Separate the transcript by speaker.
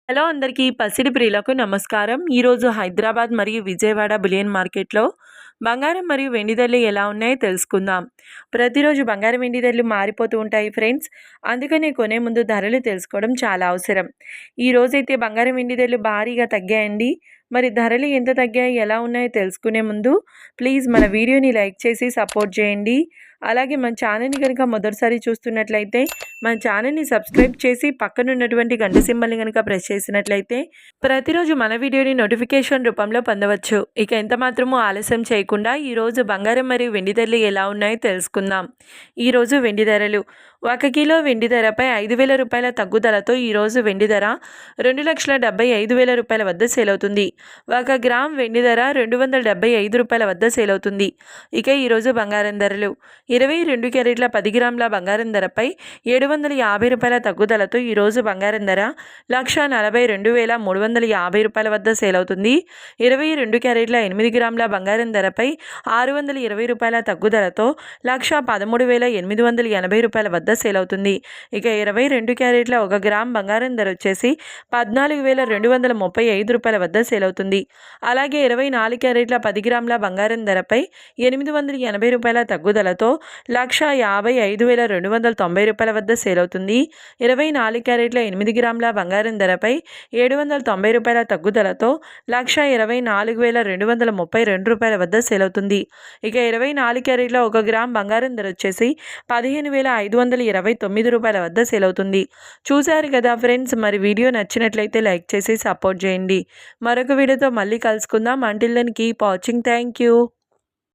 Speaker 1: Hello అందరికీ పసిడి ప్రియులకు నమస్కారం. ఈరోజు హైదరాబాద్ మరియు విజయవాడ బులియన్ మార్కెట్లో బంగారం మరియు వెండి ధరలు ఎలా ఉన్నాయో తెలుసుకుందాం. ప్రతిరోజు బంగారం వెండి ధరలు మారిపోతూ ఉంటాయి ఫ్రెండ్స్. అందుకనే కొనే ముందు ధరలు తెలుసుకోవడం చాలా అవసరం. ఈ రోజైతే బంగారం వెండి ధరలు భారీగా తగ్గాయండి. మరి ధరలు ఎంత తగ్గాయి, ఎలా ఉన్నాయో తెలుసుకునే ముందు ప్లీజ్ మన వీడియోని లైక్ చేసి సపోర్ట్ చేయండి. అలాగే మన ఛానల్ని కనుక మొదటిసారి చూస్తున్నట్లయితే మన ఛానల్ని సబ్స్క్రైబ్ చేసి పక్కనున్నటువంటి గంట సింబల్ని కనుక ప్రెస్ చేసినట్లయితే ప్రతిరోజు మన వీడియోని నోటిఫికేషన్ రూపంలో పొందవచ్చు. ఇక ఎంత మాత్రమూ ఆలస్యం చేయకుండా ఈరోజు బంగారం మరియు వెండి ధరలు ఎలా ఉన్నాయో తెలుసుకుందాం. ఈరోజు వెండి ధరలు 1 కిలో వెండి ధరపై 5,000 రూపాయల తగ్గుదలతో ఈరోజు వెండి ధర 2,75,000 రూపాయల వద్ద సేల్ అవుతుంది. 1 గ్రామ్ వెండి ధర 275 రూపాయల వద్ద సేల్ అవుతుంది. ఇక ఈరోజు బంగారం ధరలు 22 క్యారెట్ల 10 గ్రాముల బంగారం ధరపై 750 రూపాయల తగ్గుదలతో ఈరోజు బంగారం ధర 1,42,350 రూపాయల వద్ద సేల్ అవుతుంది. 22 క్యారెట్ల 8 గ్రాముల బంగారం ధరపై 620 రూపాయల తగ్గుదలతో 1,13,880 రూపాయల వద్ద సేల్ అవుతుంది. ఇక 22 క్యారెట్ల 1 గ్రామ్ బంగారం ధర వచ్చేసి 14,235 రూపాయల వద్ద సేల్ అవుతుంది. అలాగే 24 క్యారెట్ల 10 గ్రాముల బంగారం ధరపై 880 రూపాయల తగ్గుదలతో 1,55,290 రూపాయల వద్ద సేల్ అవుతుంది. 24 క్యారెట్ల 8 గ్రాముల బంగారం ధరపై 790 రూపాయల తగ్గుదలతో 1,24,232 రూపాయల వద్ద సేల్ అవుతుంది. ఇక 24 క్యారెట్ల 1 గ్రామ్ బంగారం ధర వచ్చేసి 15,529 రూపాయల వద్ద సేల్ అవుతుంది. చూశారు కదా ఫ్రెండ్స్, మరి వీడియో నచ్చినట్లయితే లైక్ చేసి సపోర్ట్ చేయండి. మరొక వీడియోతో మళ్ళీ కలుసుకుందాం. Until then keep watching. Thank you.